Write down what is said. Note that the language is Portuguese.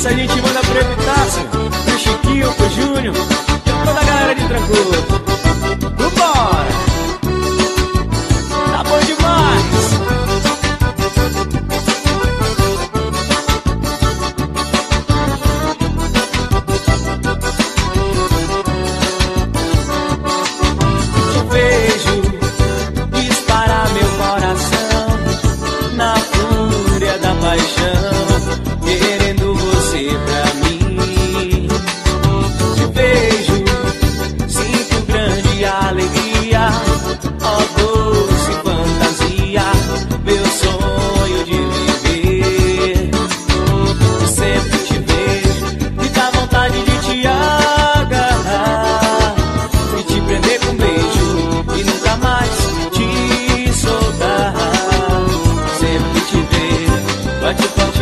Essa a gente manda pro Epitácio, pro Chiquinho, pro Júnior e toda a galera de Trancoso. Vambora! Tá bom demais! Te vejo disparar meu coração na fúria da paixão, querendo você pra mim. Te vejo, sinto grande alegria, ó doce fantasia, meu sonho de viver. Sempre te vejo, me dá vontade de te agarrar e te prender com beijo e nunca mais te soltar. Sempre te vejo, bate forte